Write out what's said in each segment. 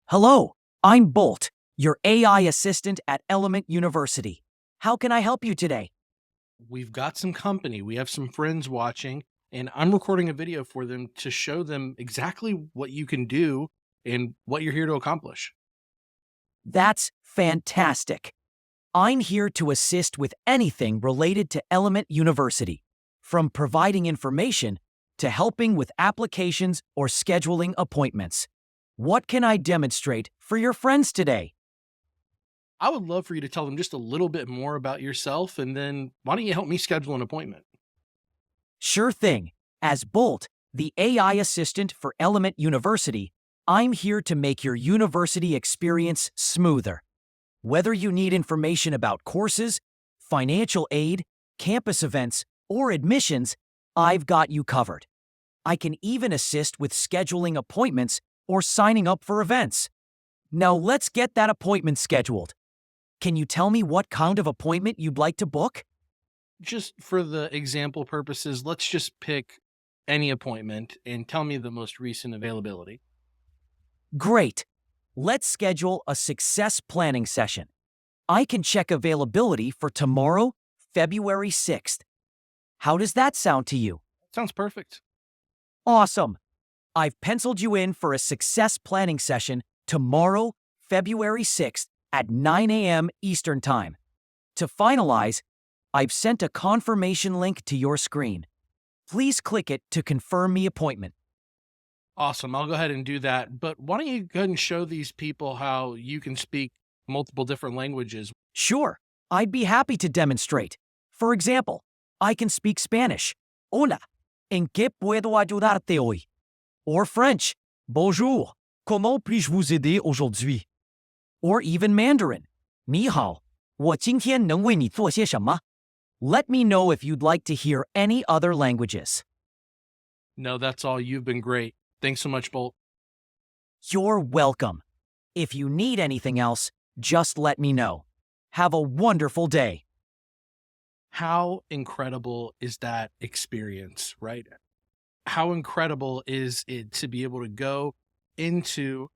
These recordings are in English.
Hello, I'm Bolt, your AI assistant at Element University. How can I help you today? We've got some company, we have some friends watching, and I'm recording a video for them to show them exactly what you can do and what you're here to accomplish. That's fantastic. I'm here to assist with anything related to Element University, from providing information to helping with applications or scheduling appointments. What can I demonstrate for your friends today? I would love for you to tell them just a little bit more about yourself, and then why don't you help me schedule an appointment? Sure thing. As Bolt, the AI assistant for Element University, I'm here to make your university experience smoother. Whether you need information about courses, financial aid, campus events, or admissions, I've got you covered. I can even assist with scheduling appointments or signing up for events. Now let's get that appointment scheduled. Can you tell me what kind of appointment you'd like to book? Just for the example purposes, let's just pick any appointment and tell me the most recent availability. Great. Let's schedule a success planning session. I can check availability for tomorrow, February 6th. How does that sound to you? Sounds perfect. Awesome. I've penciled you in for a success planning session tomorrow, February 6th at 9 a.m. Eastern Time. To finalize, I've sent a confirmation link to your screen. Please click it to confirm the appointment. Awesome. I'll go ahead and do that. But why don't you go ahead and show these people how you can speak multiple different languages? Sure, I'd be happy to demonstrate. For example, I can speak Spanish. Hola, ¿en qué puedo ayudarte hoy? Or French. Bonjour, comment puis-je vous aider aujourd'hui? Or even Mandarin. 你好，我今天能为你做些什么? Let me know if you'd like to hear any other languages. No, that's all. You've been great. Thanks so much, Bolt. You're welcome. If you need anything else, just let me know. Have a wonderful day. How incredible is that experience, right? How incredible is it to be able to go into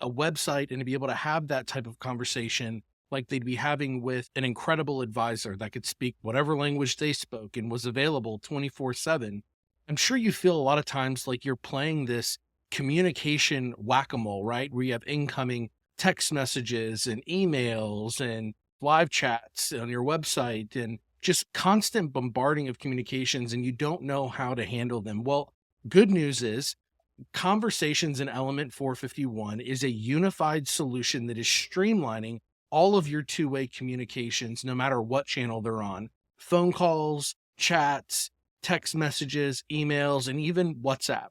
a website and to be able to have that type of conversation like they'd be having with an incredible advisor that could speak whatever language they spoke and was available 24/7. I'm sure you feel a lot of times like you're playing this communication whack-a-mole, right? Where you have incoming text messages and emails and live chats on your website and just constant bombarding of communications, and you don't know how to handle them. Well, good news is Conversations in Element 451 is a unified solution that is streamlining all of your two-way communications, no matter what channel they're on: phone calls, chats, text messages, emails, and even WhatsApp.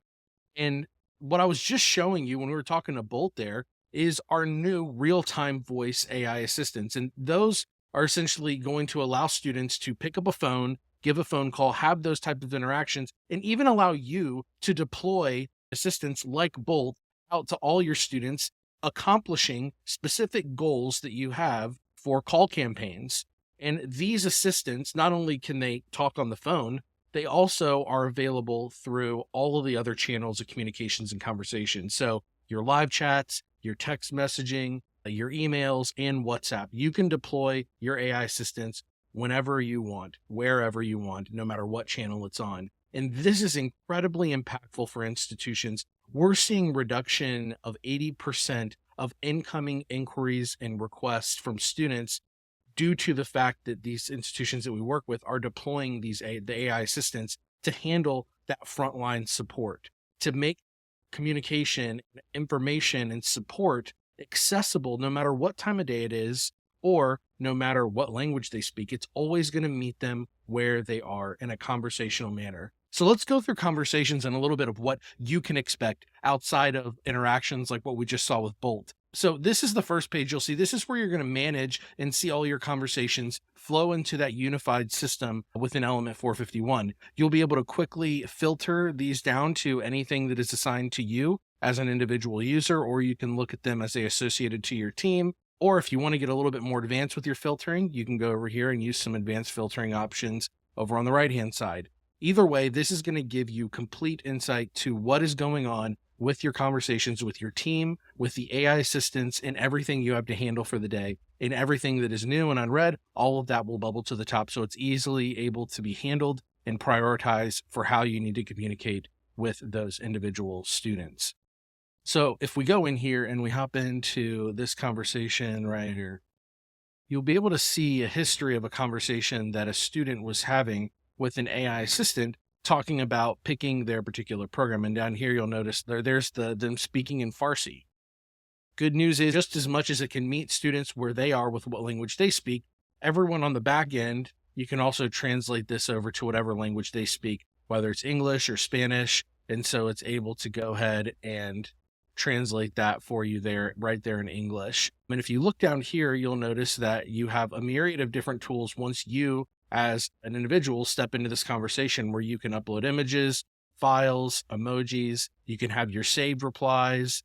And what I was just showing you when we were talking to Bolt there is our new real-time voice AI assistants. And those are essentially going to allow students to pick up a phone, give a phone call, have those types of interactions, and even allow you to deploy assistants like Bolt out to all your students, accomplishing specific goals that you have for call campaigns. And these assistants, not only can they talk on the phone, they also are available through all of the other channels of communications and conversation. So your live chats, your text messaging, your emails, and WhatsApp. You can deploy your AI assistants whenever you want, wherever you want, no matter what channel it's on. And this is incredibly impactful for institutions. We're seeing reduction of 80% of incoming inquiries and requests from students due to the fact that these institutions that we work with are deploying the AI assistants to handle that frontline support, to make communication, information, and support accessible no matter what time of day it is or no matter what language they speak. It's always going to meet them where they are in a conversational manner. So let's go through conversations and a little bit of what you can expect outside of interactions like what we just saw with Bolt. So this is the first page you'll see. This is where you're going to manage and see all your conversations flow into that unified system within Element 451. You'll be able to quickly filter these down to anything that is assigned to you as an individual user, or you can look at them as they associated to your team. Or if you want to get a little bit more advanced with your filtering, you can go over here and use some advanced filtering options over on the right-hand side. Either way, this is going to give you complete insight to what is going on with your conversations with your team, with the AI assistants, and everything you have to handle for the day. And everything that is new and unread, all of that will bubble to the top. So it's easily able to be handled and prioritized for how you need to communicate with those individual students. So if we go in here and we hop into this conversation right here, you'll be able to see a history of a conversation that a student was having with an AI assistant talking about picking their particular program. And down here, you'll notice there's them speaking in Farsi. Good news is, just as much as it can meet students where they are with what language they speak, everyone on the back end, you can also translate this over to whatever language they speak, whether it's English or Spanish. And so it's able to go ahead and translate that for you there, right there in English. And if you look down here, you'll notice that you have a myriad of different tools once you, as an individual, step into this conversation, where you can upload images, files, emojis. You can have your saved replies.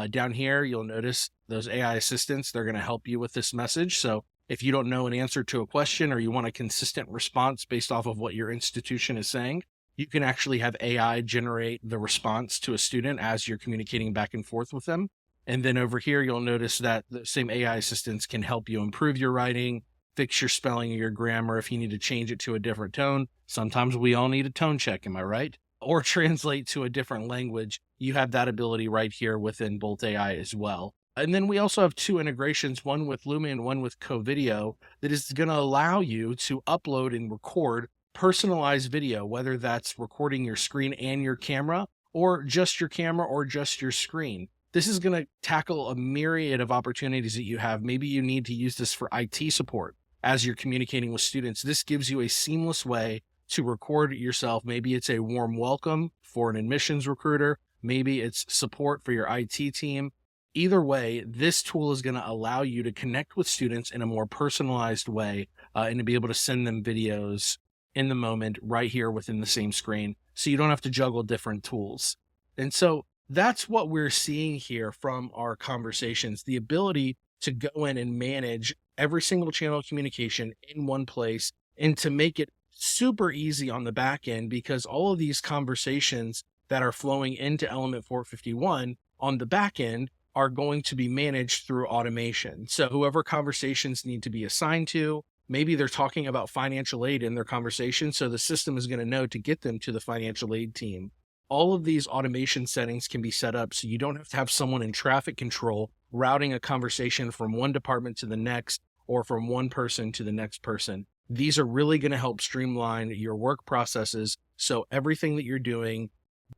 Down here, you'll notice those AI assistants. They're going to help you with this message. So if you don't know an answer to a question, or you want a consistent response based off of what your institution is saying, you can actually have AI generate the response to a student as you're communicating back and forth with them. And then over here, you'll notice that the same AI assistants can help you improve your writing, fix your spelling or your grammar if you need to change it to a different tone. Sometimes we all need a tone check, am I right? Or translate to a different language. You have that ability right here within Bolt AI as well. And then we also have two integrations, one with Lumi and one with CoVideo, that is going to allow you to upload and record personalized video, whether that's recording your screen and your camera, or just your camera or just your screen. This is going to tackle a myriad of opportunities that you have. Maybe you need to use this for IT support as you're communicating with students. This gives you a seamless way to record yourself. Maybe it's a warm welcome for an admissions recruiter. Maybe it's support for your IT team. Either way, this tool is going to allow you to connect with students in a more personalized way, and to be able to send them videos in the moment right here within the same screen. So you don't have to juggle different tools. And so that's what we're seeing here from our conversations, the ability to go in and manage every single channel of communication in one place, and to make it super easy on the back end, because all of these conversations that are flowing into Element451 on the back end are going to be managed through automation. So whoever conversations need to be assigned to, maybe they're talking about financial aid in their conversation, so the system is going to know to get them to the financial aid team. All of these automation settings can be set up so you don't have to have someone in traffic control routing a conversation from one department to the next, or from one person to the next person. These are really going to help streamline your work processes, so everything that you're doing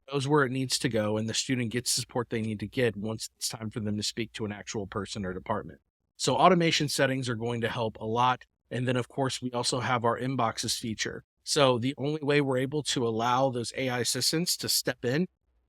goes where it needs to go, and the student gets the support they need to get once it's time for them to speak to an actual person or department. So automation settings are going to help a lot. And then, of course, we also have our inboxes feature. So the only way we're able to allow those AI assistants to step in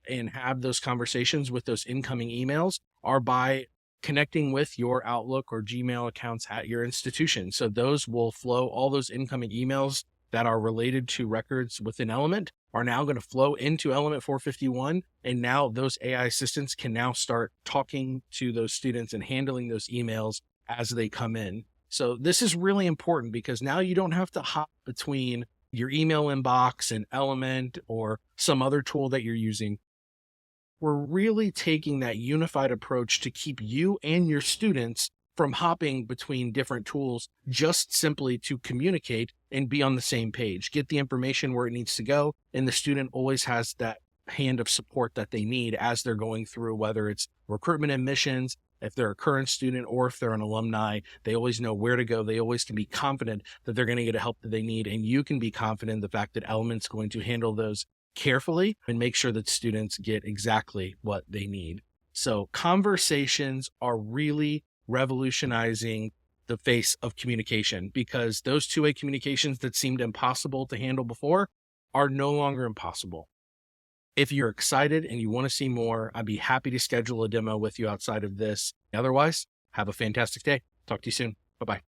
and have those conversations with those incoming emails are by connecting with your Outlook or Gmail accounts at your institution. So those will flow, all those incoming emails that are related to records within Element are now going to flow into Element451. And now those AI assistants can now start talking to those students and handling those emails as they come in. So this is really important, because now you don't have to hop between your email inbox and Element or some other tool that you're using. We're really taking that unified approach to keep you and your students from hopping between different tools, just simply to communicate and be on the same page, get the information where it needs to go. And the student always has that hand of support that they need as they're going through, whether it's recruitment admissions, if they're a current student, or if they're an alumni. They always know where to go. They always can be confident that they're going to get the help that they need. And you can be confident in the fact that Element's going to handle those carefully and make sure that students get exactly what they need. So conversations are really revolutionizing the face of communication, because those two-way communications that seemed impossible to handle before are no longer impossible. If you're excited and you want to see more, I'd be happy to schedule a demo with you outside of this. Otherwise, have a fantastic day. Talk to you soon. Bye-bye.